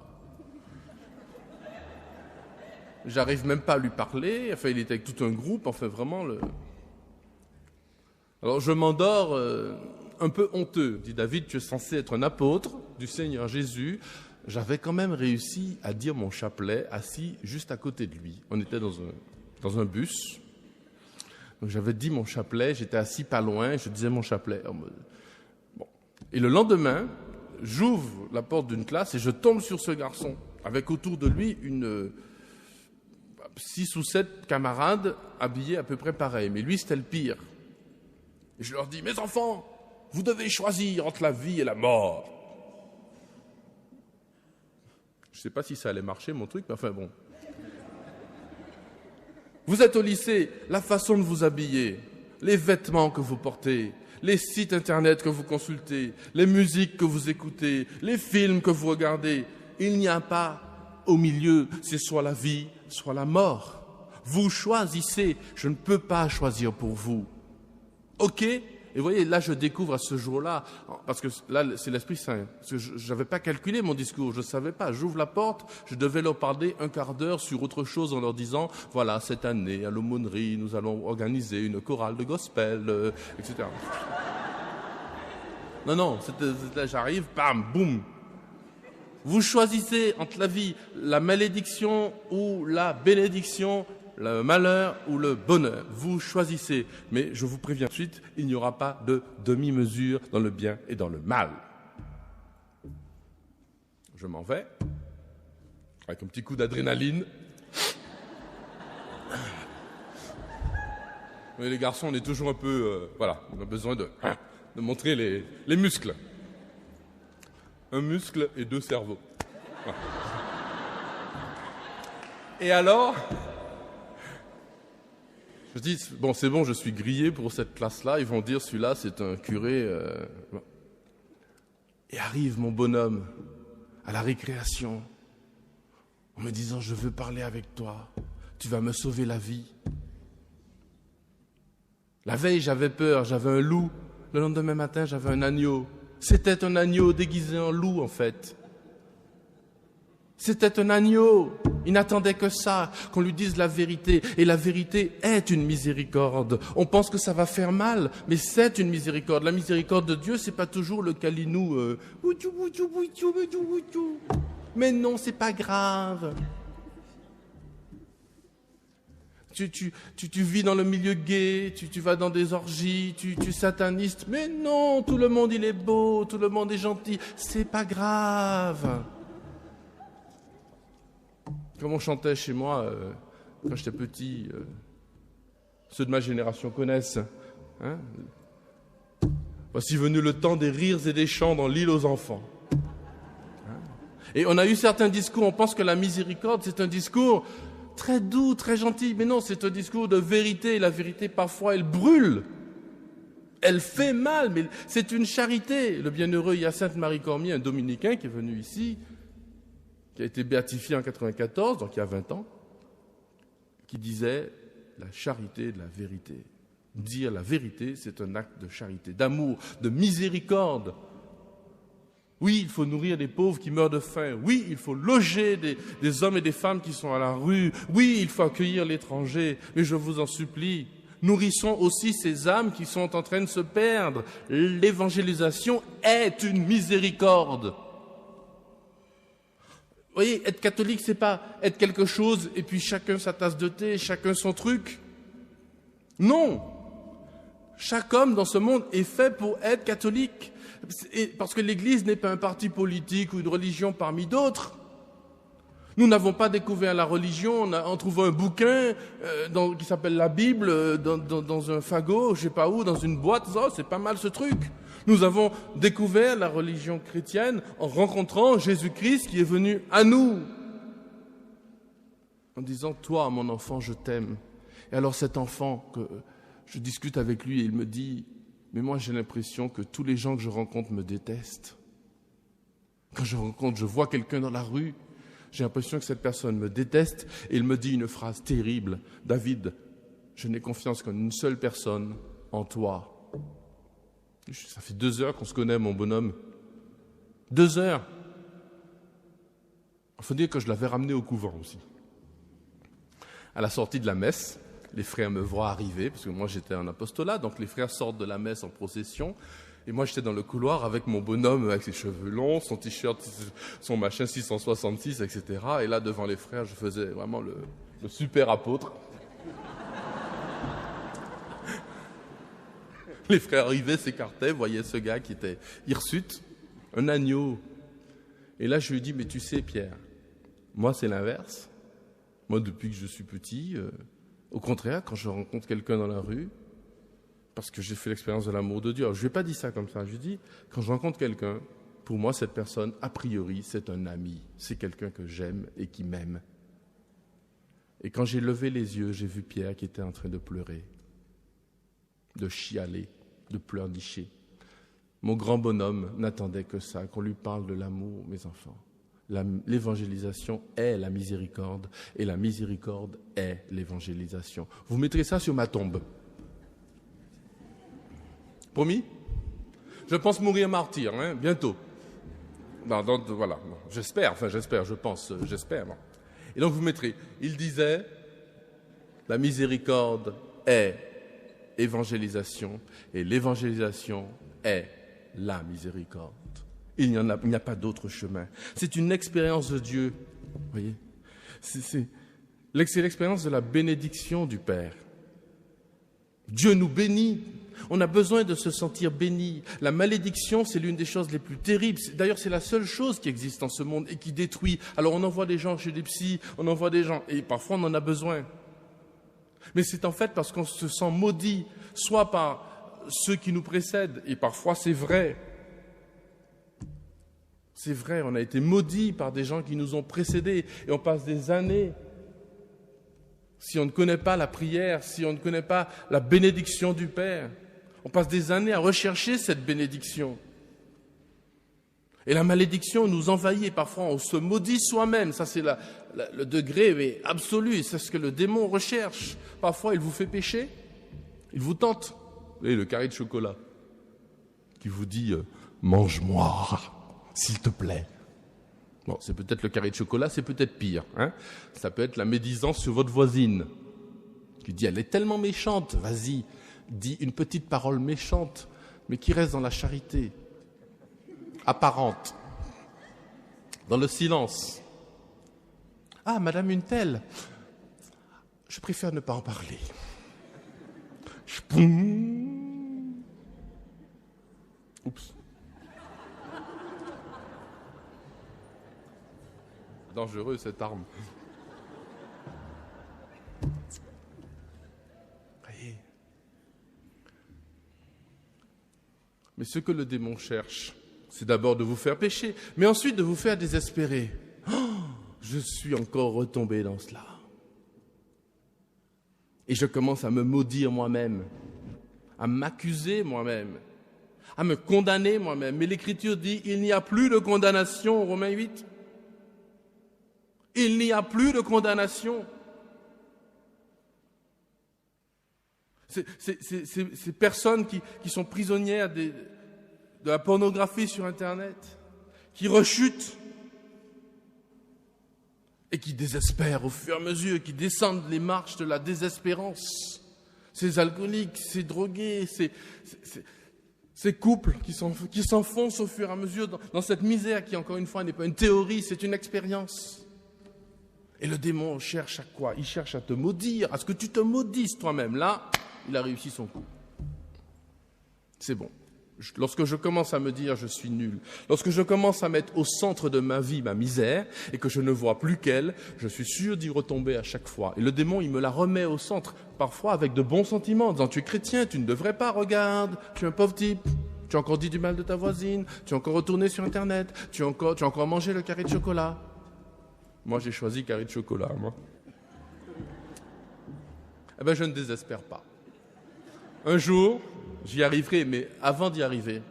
J'arrive même pas à lui parler. Enfin, il était avec tout un groupe. Enfin, vraiment Alors, je m'endors un peu honteux. Dit David, tu es censé être un apôtre du Seigneur Jésus. J'avais quand même réussi à dire mon chapelet assis juste à côté de lui. On était dans un bus. Donc, j'avais dit mon chapelet. J'étais assis pas loin. Je disais mon chapelet. Bon. Et le lendemain, j'ouvre la porte d'une classe et je tombe sur ce garçon avec autour de lui 6 ou 7 camarades habillés à peu près pareil. Mais lui, c'était le pire. Et je leur dis, mes enfants, vous devez choisir entre la vie et la mort. Je ne sais pas si ça allait marcher, mon truc, mais enfin bon. Vous êtes au lycée, la façon de vous habiller, les vêtements que vous portez, les sites internet que vous consultez, les musiques que vous écoutez, les films que vous regardez, il n'y a pas au milieu, c'est soit la vie, soit la mort. Vous choisissez, je ne peux pas choisir pour vous. Ok? Et vous voyez, là, je découvre à ce jour-là, parce que là, c'est l'Esprit Saint. Je n'avais pas calculé mon discours, je ne savais pas. J'ouvre la porte, je devais leur parler un quart d'heure sur autre chose en leur disant, voilà, cette année, à l'aumônerie, nous allons organiser une chorale de gospel, etc. Non, là, j'arrive, bam, boum. Vous choisissez entre la vie, la malédiction ou la bénédiction, le malheur ou le bonheur. Vous choisissez. Mais je vous préviens tout de suite, il n'y aura pas de demi-mesure dans le bien et dans le mal. je m'en vais, avec un petit coup d'adrénaline. Mais les garçons, on est toujours un peu... voilà, on a besoin de montrer les muscles. Un muscle et 2 cerveaux. Voilà. Et alors, je dis, bon, c'est bon, je suis grillé pour cette classe-là. Ils vont dire, celui-là, c'est un curé. Et arrive mon bonhomme à la récréation en me disant, je veux parler avec toi. Tu vas me sauver la vie. La veille, j'avais peur, j'avais un loup. Le lendemain matin, j'avais un agneau. C'était un agneau déguisé en loup, en fait. C'était un agneau. Il n'attendait que ça, qu'on lui dise la vérité. Et la vérité est une miséricorde. On pense que ça va faire mal, mais c'est une miséricorde. La miséricorde de Dieu, c'est pas toujours le câlinou. Mais non, c'est pas grave. Tu vis dans le milieu gay, tu vas dans des orgies, tu satanistes. Mais non, tout le monde il est beau, tout le monde est gentil. C'est pas grave. Comme on chantait chez moi quand j'étais petit, ceux de ma génération connaissent. Hein, voici venu le temps des rires et des chants dans l'île aux enfants. Hein, et on a eu certains discours, on pense que la miséricorde c'est un discours très doux, très gentil, mais non, c'est un discours de vérité. La vérité, parfois, elle brûle. Elle fait mal, mais c'est une charité. Le bienheureux Hyacinthe Marie Cormier, un dominicain qui est venu ici, qui a été béatifié en 94, donc il y a 20 ans, qui disait la charité de la vérité. Dire la vérité, c'est un acte de charité, d'amour, de miséricorde. Oui, il faut nourrir les pauvres qui meurent de faim. Oui, il faut loger des hommes et des femmes qui sont à la rue. Oui, il faut accueillir l'étranger. Mais je vous en supplie, nourrissons aussi ces âmes qui sont en train de se perdre. L'évangélisation est une miséricorde. Vous voyez, être catholique, c'est pas être quelque chose et puis chacun sa tasse de thé, chacun son truc. Non. Chaque homme dans ce monde est fait pour être catholique. Parce que l'Église n'est pas un parti politique ou une religion parmi d'autres. Nous n'avons pas découvert la religion en trouvant un bouquin qui s'appelle la Bible dans un fagot, je sais pas où, dans une boîte. Oh, c'est pas mal ce truc. Nous avons découvert la religion chrétienne en rencontrant Jésus-Christ qui est venu à nous. En disant, toi, mon enfant, je t'aime. Et alors cet enfant, que je discute avec lui et il me dit, mais moi, j'ai l'impression que tous les gens que je rencontre me détestent. Quand je vois quelqu'un dans la rue, j'ai l'impression que cette personne me déteste et il me dit une phrase terrible. David, je n'ai confiance qu'en une seule personne, en toi. Ça fait 2 heures qu'on se connaît, mon bonhomme. 2 heures. Il faut dire que je l'avais ramené au couvent aussi. À la sortie de la messe, les frères me voient arriver, parce que moi j'étais en apostolat, donc les frères sortent de la messe en procession, et moi j'étais dans le couloir avec mon bonhomme, avec ses cheveux longs, son t-shirt, son machin 666, etc. Et là devant les frères, je faisais vraiment le super apôtre. Les frères arrivaient, s'écartaient, voyaient ce gars qui était hirsute, un agneau. Et là je lui dis, mais tu sais Pierre, moi c'est l'inverse. Moi depuis que je suis petit... Au contraire, quand je rencontre quelqu'un dans la rue, parce que j'ai fait l'expérience de l'amour de Dieu, alors je ne lui ai pas dit ça comme ça, je lui ai dit, quand je rencontre quelqu'un, pour moi, cette personne, a priori, c'est un ami, c'est quelqu'un que j'aime et qui m'aime. Et quand j'ai levé les yeux, j'ai vu Pierre qui était en train de pleurer, de chialer, de pleurnicher. Mon grand bonhomme n'attendait que ça, qu'on lui parle de l'amour, mes enfants. L'évangélisation est la miséricorde et la miséricorde est l'évangélisation. Vous mettrez ça sur ma tombe. Promis ? Je pense mourir martyr, hein, bientôt. Voilà, j'espère, je pense. Et donc vous mettrez, il disait, la miséricorde est évangélisation et l'évangélisation est la miséricorde. Il n'y a pas d'autre chemin. C'est une expérience de Dieu. Vous voyez ? C'est l'expérience de la bénédiction du Père. Dieu nous bénit. On a besoin de se sentir béni. La malédiction, c'est l'une des choses les plus terribles. D'ailleurs, c'est la seule chose qui existe dans ce monde et qui détruit. Alors, on envoie des gens chez des psys, on envoie des gens, et parfois on en a besoin. Mais c'est en fait parce qu'on se sent maudit, soit par ceux qui nous précèdent, et parfois c'est vrai. C'est vrai, on a été maudit par des gens qui nous ont précédés, et on passe des années. Si on ne connaît pas la prière, si on ne connaît pas la bénédiction du Père, on passe des années à rechercher cette bénédiction. Et la malédiction nous envahit, et parfois on se maudit soi-même. Ça, c'est le degré absolu, c'est ce que le démon recherche. Parfois, il vous fait pécher, il vous tente. Vous voyez, le carré de chocolat qui vous dit « mange-moi, s'il te plaît ». Bon, c'est peut-être le carré de chocolat, c'est peut-être pire. Hein, ça peut être la médisance sur votre voisine qui dit « elle est tellement méchante, vas-y, dis une petite parole méchante, mais qui reste dans la charité, apparente, dans le silence. Ah, madame une telle, je préfère ne pas en parler. » Oups. Dangereux cette arme. Voyez. Mais ce que le démon cherche, c'est d'abord de vous faire pécher, mais ensuite de vous faire désespérer. Oh, je suis encore retombé dans cela. Et je commence à me maudire moi-même, à m'accuser moi-même, à me condamner moi-même. Mais l'Écriture dit, il n'y a plus de condamnation, Romains 8. Il n'y a plus de condamnation. Ces personnes qui sont prisonnières de la pornographie sur Internet, qui rechutent et qui désespèrent au fur et à mesure, qui descendent les marches de la désespérance. Ces alcooliques, ces drogués, ces couples qui s'enfoncent au fur et à mesure dans cette misère qui, encore une fois, n'est pas une théorie, c'est une expérience. Et le démon cherche à quoi? Il cherche à te maudire, à ce que tu te maudisses toi-même. Là, il a réussi son coup. C'est bon. Lorsque je commence à me dire je suis nul, lorsque je commence à mettre au centre de ma vie ma misère et que je ne vois plus qu'elle, je suis sûr d'y retomber à chaque fois. Et le démon, il me la remet au centre, parfois avec de bons sentiments, en disant tu es chrétien, tu ne devrais pas, regarde, tu es un pauvre type, tu as encore dit du mal de ta voisine, tu as encore retourné sur Internet, tu as encore mangé le carré de chocolat. Moi, j'ai choisi carré de chocolat, moi. Eh bien, je ne désespère pas. Un jour, j'y arriverai, mais avant d'y arriver,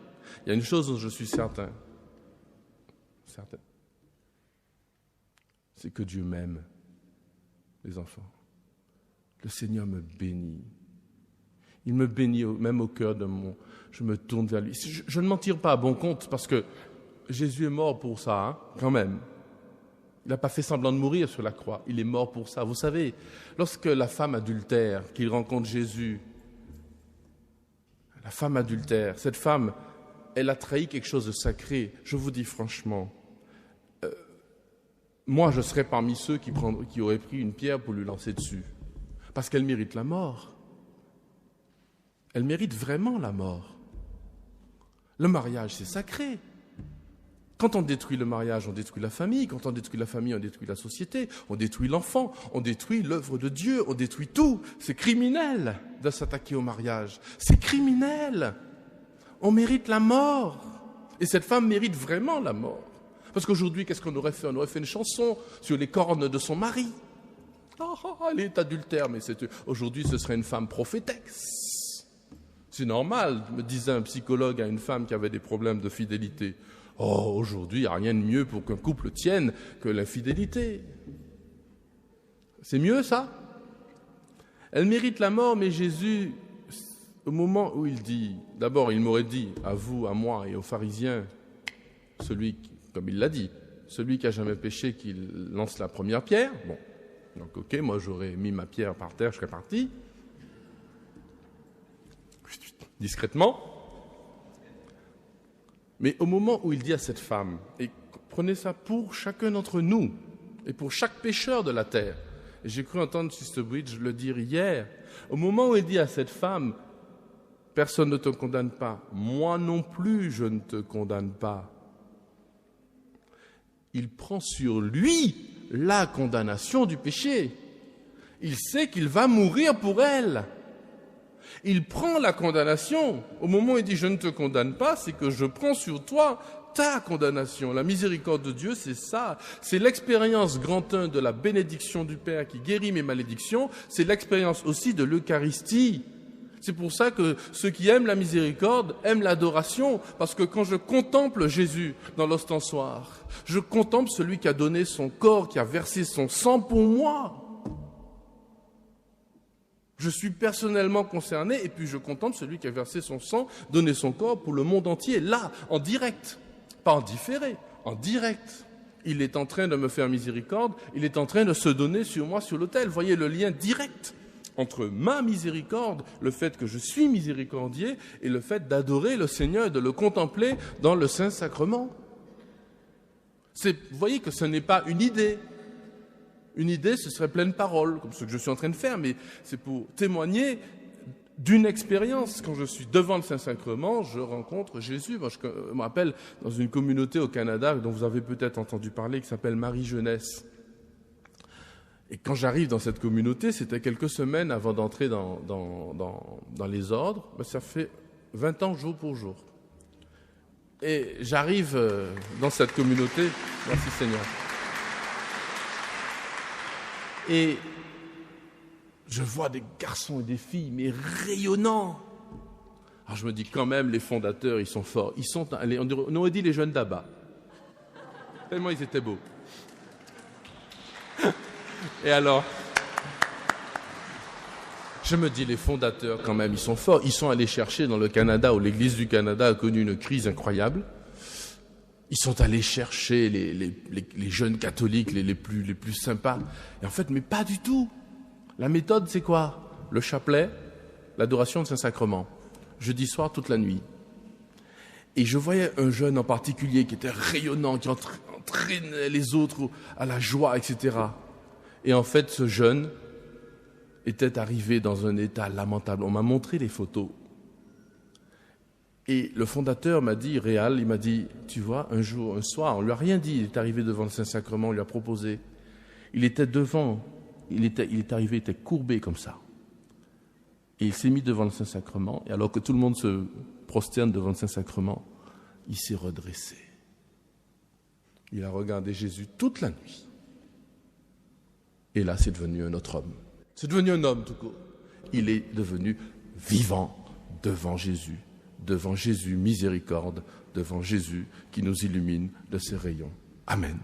il y a une chose dont je suis certain. C'est que Dieu m'aime, les enfants. Le Seigneur me bénit. Il me bénit même au cœur de mon... Je me tourne vers lui. Je ne m'en tire pas à bon compte, parce que Jésus est mort pour ça, hein, quand même. Il n'a pas fait semblant de mourir sur la croix. Il est mort pour ça. Vous savez, lorsque la femme adultère, qu'il rencontre Jésus, la femme adultère, cette femme, elle a trahi quelque chose de sacré. Je vous dis franchement, moi je serais parmi ceux qui auraient pris une pierre pour lui lancer dessus. Parce qu'elle mérite la mort. Elle mérite vraiment la mort. Le mariage, c'est sacré. Quand on détruit le mariage, on détruit la famille. Quand on détruit la famille, on détruit la société. On détruit l'enfant. On détruit l'œuvre de Dieu. On détruit tout. C'est criminel de s'attaquer au mariage. C'est criminel. On mérite la mort. Et cette femme mérite vraiment la mort. Parce qu'aujourd'hui, qu'est-ce qu'on aurait fait? On aurait fait une chanson sur les cornes de son mari. Elle est adultère, mais aujourd'hui, ce serait une femme prophétesse. C'est normal, me disait un psychologue à une femme qui avait des problèmes de fidélité. Oh, aujourd'hui, il n'y a rien de mieux pour qu'un couple tienne que l'infidélité. C'est mieux, ça? Elle mérite la mort, mais Jésus, au moment où il dit, d'abord, il m'aurait dit, à vous, à moi et aux pharisiens, comme il l'a dit, celui qui n'a jamais péché, qu'il lance la première pierre. Bon, donc ok, moi j'aurais mis ma pierre par terre, je serais parti. Discrètement. Mais au moment où il dit à cette femme, et prenez ça pour chacun d'entre nous, et pour chaque pécheur de la terre, et j'ai cru entendre Sister Bridge le dire hier, au moment où il dit à cette femme, Personne ne te condamne pas. Moi non plus, je ne te condamne pas. Il prend sur lui la condamnation du péché. Il sait qu'il va mourir pour elle. Il prend la condamnation. Au moment où il dit « je ne te condamne pas », c'est que je prends sur toi ta condamnation. La miséricorde de Dieu, c'est ça. C'est l'expérience grand 1 de la bénédiction du Père qui guérit mes malédictions. C'est l'expérience aussi de l'Eucharistie. C'est pour ça que ceux qui aiment la miséricorde aiment l'adoration, parce que quand je contemple Jésus dans l'ostensoir, je contemple celui qui a donné son corps, qui a versé son sang pour moi. Je suis personnellement concerné, et puis je contemple celui qui a versé son sang, donné son corps pour le monde entier, là, en direct, pas en différé, en direct. Il est en train de me faire miséricorde, il est en train de se donner sur moi sur l'autel. Voyez le lien direct entre ma miséricorde, le fait que je suis miséricordier, et le fait d'adorer le Seigneur et de le contempler dans le Saint-Sacrement. Vous voyez que ce n'est pas une idée. Une idée, ce serait pleine parole, comme ce que je suis en train de faire, mais c'est pour témoigner d'une expérience. Quand je suis devant le Saint-Sacrement, je rencontre Jésus. Moi, je me rappelle dans une communauté au Canada dont vous avez peut-être entendu parler, qui s'appelle Marie Jeunesse. Et quand j'arrive dans cette communauté, c'était quelques semaines avant d'entrer dans les ordres, ça fait 20 ans jour pour jour. Et j'arrive dans cette communauté, merci Seigneur, et je vois des garçons et des filles, mais rayonnants. Alors je me dis quand même, les fondateurs, ils sont forts. Ils sont, on aurait dit les jeunes d'Abba. Tellement ils étaient beaux. Et alors, je me dis, les fondateurs, quand même, ils sont forts. Ils sont allés chercher dans le Canada, où l'Église du Canada a connu une crise incroyable. Ils sont allés chercher les jeunes catholiques les plus sympas. Et en fait, mais pas du tout. La méthode, c'est quoi? Le chapelet, l'adoration de Saint-Sacrement. Jeudi soir, toute la nuit. Et je voyais un jeune en particulier qui était rayonnant, qui entraînait les autres à la joie, etc. Et en fait, ce jeune était arrivé dans un état lamentable. On m'a montré les photos. Et le fondateur m'a dit, Réal, il m'a dit, tu vois, un soir, on lui a rien dit, il est arrivé devant le Saint-Sacrement, on lui a proposé. Il était devant, il est arrivé, il était courbé comme ça. Et il s'est mis devant le Saint-Sacrement, et alors que tout le monde se prosterne devant le Saint-Sacrement, il s'est redressé. Il a regardé Jésus toute la nuit. Et là, c'est devenu un autre homme. C'est devenu un homme, tout court. Il est devenu vivant devant Jésus miséricorde, devant Jésus qui nous illumine de ses rayons. Amen.